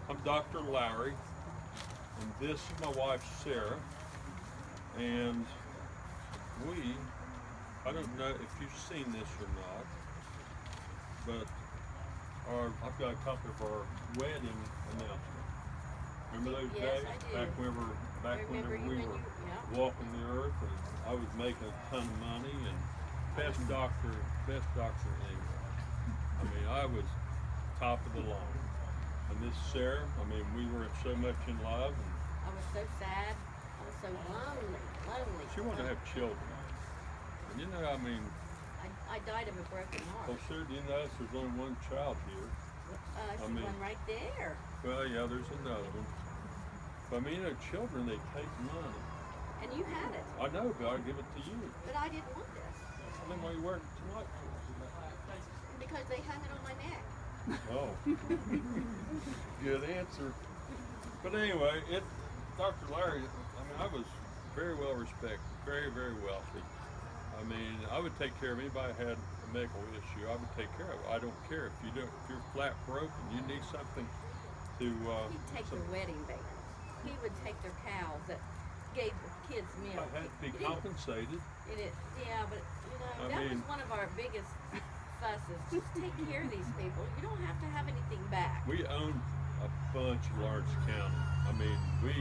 I'm Dr. Lowry, and this is my wife Sarah, and I don't know if you've seen this or not, but I've got a copy of our wedding announcement. Remember those Yes, days? I do. Back whenever we were walking the earth, and I was making a ton of money, and best doctor anywhere. I mean, I was top of the line. And this Sarah, I mean, we were so much in love, and I was so sad. I was so lonely. she wanted to have children. And you know, I mean, I died of a broken heart. well, sure, do you notice there's only one child here? I see mean- one right there. Well, yeah, there's another one. But I mean, you know, children, they take money. And you had it. I know, but I'll give it to you. But I didn't want this. Then why you wearing it tonight for? Because they hung it on my neck. Oh, good answer. But anyway, Dr. Larry, I mean, I was very well respected, very, very wealthy. I mean, I would take care of anybody who had a medical issue. I would take care of it. I don't care if you're flat broke and you need something to. He'd take their wedding bands. He would take their cows that gave the kids milk. I had to be compensated. Yeah, but you know, that was one of our biggest fusses. Just take care of these people. You don't have to have anything back. We own a bunch of Lawrence County. I mean, we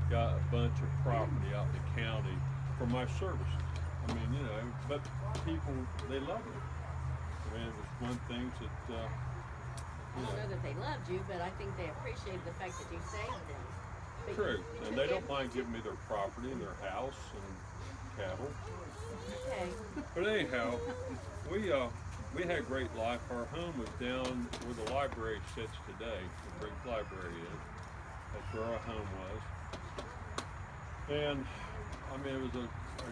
got a bunch of property out in the county for my services. I mean, you know, but people, they love it. I mean, it was one of the things that, I don't know that they loved you, but I think they appreciated the fact that you saved them. But true. you And took they don't everything. mind giving me their property and their house and cattle. Okay. But anyhow, we had a great life. Our home was down where the library sits today. The Briggs Library is. That's where our home was. And I mean, it was a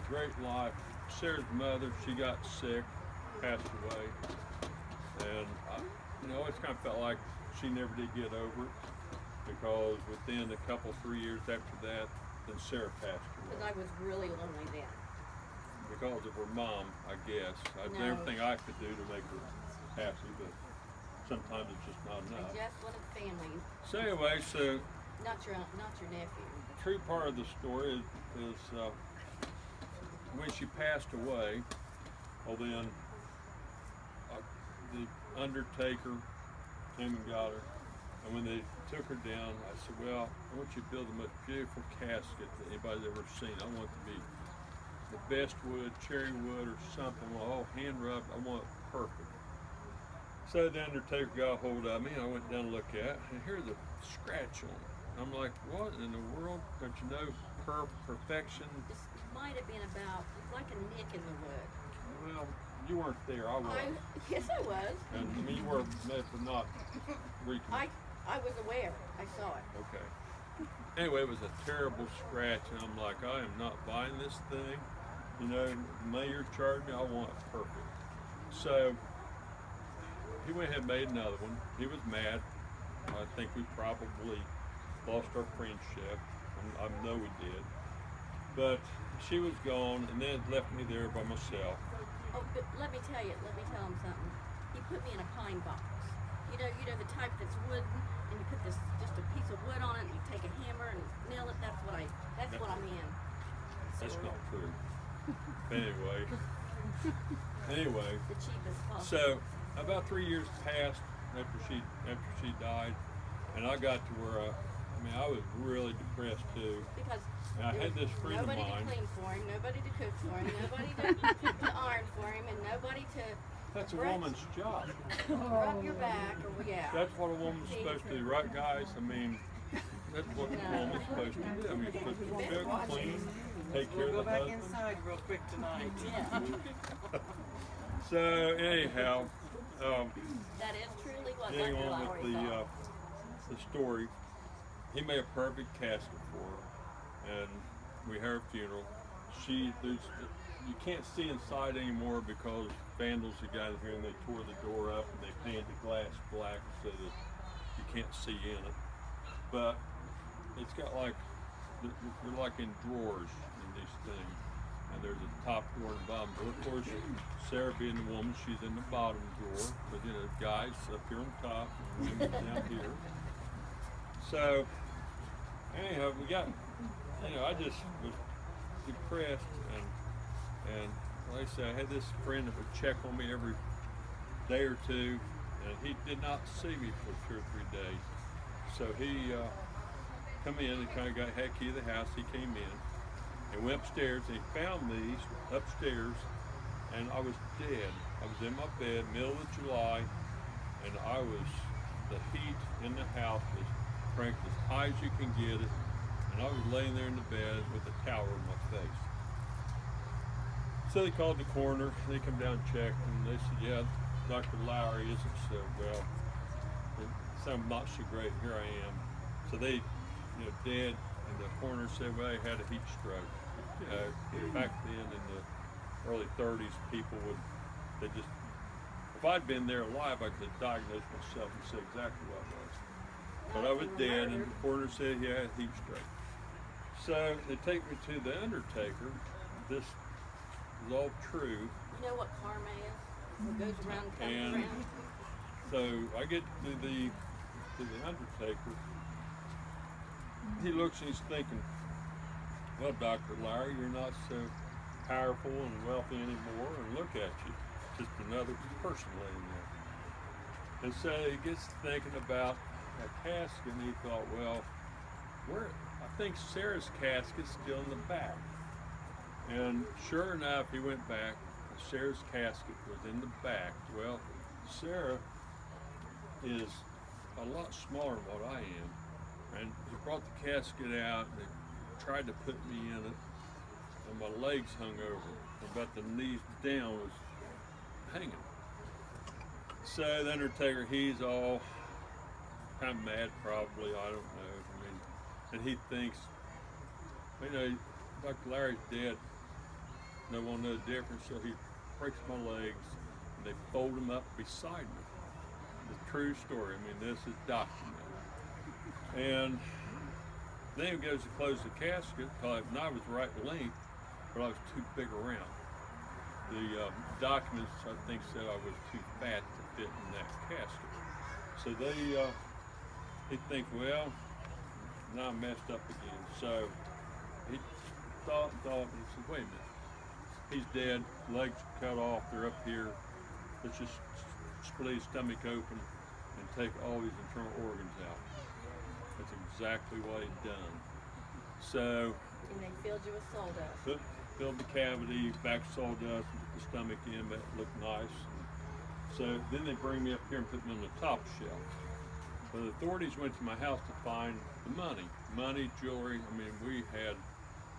great life. Sarah's mother, she got sick, passed away, and I always kind of felt like she never did get over it, because within a couple, 3 years after that, then Sarah passed Because away. I was really lonely then. Because of her mom, I guess. I did No. everything I could do to make her happy, but sometimes it's just not I enough. just wanted family, So anyway, not your nephew. true part of the story is when she passed away, well then the undertaker came and got her, and when they took her down, I said, well, I want you to build the most beautiful casket that anybody's ever seen. I want it to be the best wood, cherry wood or something, all hand rubbed. I want it perfect. So the undertaker got a hold of me, and I went down to look at it, and here's a scratch on it. I'm like, what in the world? Don't you know perfection? This might have been about like a nick in the wood. Well, you weren't there, I was. Yes, I was. And I mean, you were not I was aware. I saw it. Okay. Anyway, it was a terrible scratch, and I'm like, I am not buying this thing. You know, the mayor charged me, I want it perfect. So he went ahead and made another one. He was mad. I think we probably lost our friendship. I know we did. But she was gone, and then it left me there by myself. Oh, but let me tell him something. He put me in a pine box. You know the type that's wooden, and you put just a piece of wood on it, and you take a hammer and nail it. That's what I'm in. That's not true. Anyway, The cheapest possible. so about 3 years passed after she died, and I got to where I was really depressed too. Because And I had this friend of nobody mine. to clean for him, nobody to cook for him, nobody to iron for him, and nobody to That's a Right. woman's job. rub your back or That's what a woman's supposed to do, right, guys? I mean, that's what a woman's supposed to do. I mean, you're supposed to cook, clean, take care We'll of go the back husband. inside real quick tonight. Yeah. So anyhow, That is truly what getting Dr. on Lowry with thought. the story, he made a perfect casket for her, and we had her funeral. You can't see inside anymore because vandals had got in here and they tore the door up and they painted the glass black so that you can't see in it. But it's got like, they're like in drawers in these things. And there's a top drawer and a bottom drawer. Of course, Sarah being the woman, she's in the bottom drawer. But guys up here on top, and women down here. So anyhow, we got, I just was depressed, and like I said, I had this friend that would check on me every day or two, and he did not see me for 2 or 3 days. So he come in and kind of had key to the house. He came in and went upstairs, and he found me upstairs, and I was dead. I was in my bed, middle of July, and the heat in the house was cranked as high as you can get it, and I was laying there in the bed with a towel on my face. So they called the coroner, they come down and checked, and they said, yeah, Dr. Lowry isn't so well. I'm not so great, here I am. So they, dead, and the coroner said, well, he had a heat stroke. Back then in the early 30s, people if I'd been there alive, I could have diagnosed myself and said exactly what it was. But I was dead, and the coroner said he had a heat stroke. So they take me to the undertaker. This is all true. You know what karma is? What goes around comes around. So I get to the undertaker. He looks and he's thinking, well, Dr. Lowry, you're not so powerful and wealthy anymore, and look at you, just another person laying there. And so he gets thinking about a casket, and he thought, well, I think Sarah's casket's still in the back. And sure enough, he went back, Sarah's casket was in the back. Well, Sarah is a lot smaller than what I am, and he brought the casket out, and they tried to put me in it, and my legs hung over, about the knees down was hanging. So the undertaker, he's all kind of mad probably, I don't know. And he thinks, Dr. Larry's dead, no one knows the difference, so he breaks my legs, and they fold them up beside me. The true story, this is documented. And then he goes to close the casket, and I was right length, but I was too big around. The documents, I think, said I was too fat to fit in that casket. So he think, well, now I'm messed up again. So he thought, and he said, wait a minute. He's dead, legs cut off, they're up here. Let's just split his stomach open and take all his internal organs out. That's exactly what he'd done. So, and they filled you with sawdust. Filled the cavity, back sawdust, and put the stomach in, that looked nice. So then they bring me up here and put me on the top shelf. But the authorities went to my house to find the money, jewelry. We had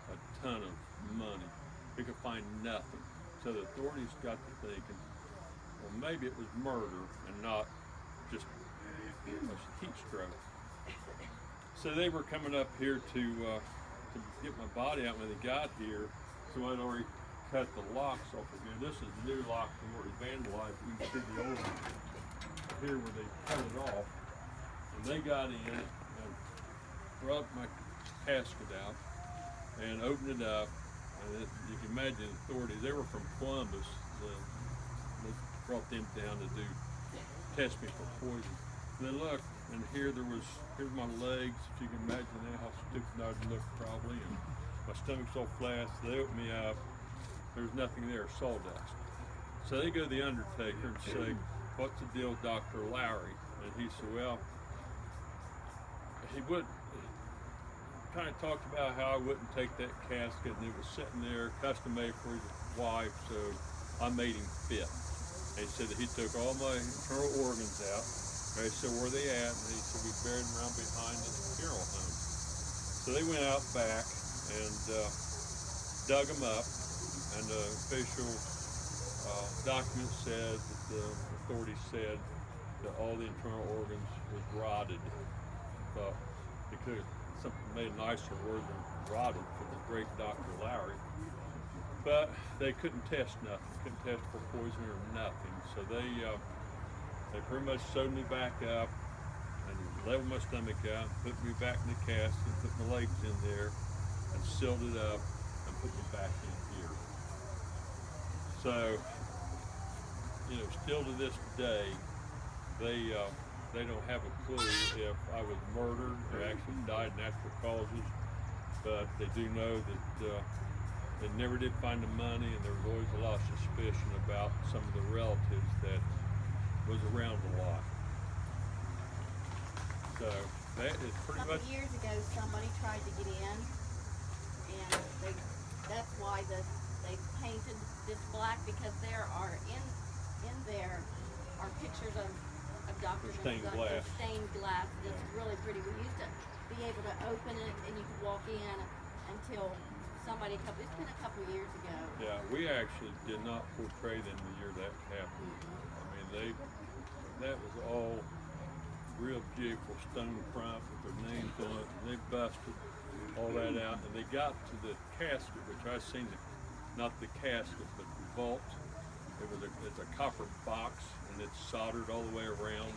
a ton of money. We could find nothing. So the authorities got to thinking, well, maybe it was murder and not just a heat stroke. So they were coming up here to get my body out when they got here. So I'd already cut the locks off of here. This is the new lock from where it was vandalized. You can see the old one here where they cut it off. And they got in and brought my casket out and opened it up. And you can imagine the authorities, they were from Columbus. They brought them down to test me for poison. And they looked, and here's my legs. If you can imagine that, how stupid I'd look probably. And my stomach's all flat, so they opened me up. There's nothing there, sawdust. So they go to the undertaker and say, what's the deal with Dr. Lowry? And he said, well, he kind of talked about how I wouldn't take that casket, and it was sitting there custom made for his wife, so I made him fit. And he said that he took all my internal organs out. And I said, where are they at? And he said, we buried them around behind the funeral home. So they went out back and dug them up, and the official document said that the authorities said that all the internal organs was rotted. But they could have something made a nicer word than rotted for the great Dr. Lowry. But they couldn't test nothing, couldn't test for poison or nothing. So they pretty much sewed me back up and leveled my stomach out, put me back in the casket, put my legs in there, and sealed it up and put me back in here. So, still to this day, they they don't have a clue if I was murdered or actually died natural causes, but they do know that they never did find the money, and there was always a lot of suspicion about some of the relatives that was around a lot. So that is A pretty couple much. years ago, somebody tried to get in, and that's why they painted this black, because there are in there are pictures of doctors and Stained stuff. glass. There's stained glass. And it's really pretty. We used to be able to open it, and you could walk in until somebody. It's been a couple years ago. Yeah, we actually did not portray them the year that happened. I mean, that was all real beautiful stone front with their names on it, and they busted all that out, and they got to the casket, which I seen not the casket, but the vault. It's a copper box, and it's soldered all the way around,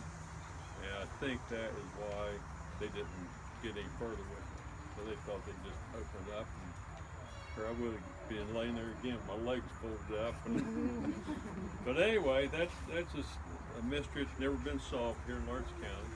and I think that is why they didn't get any further with it. So they thought they'd just open it up, and or I would have been laying there again, with my legs folded up. But anyway, that's just a mystery. It's never been solved here in Lawrence County.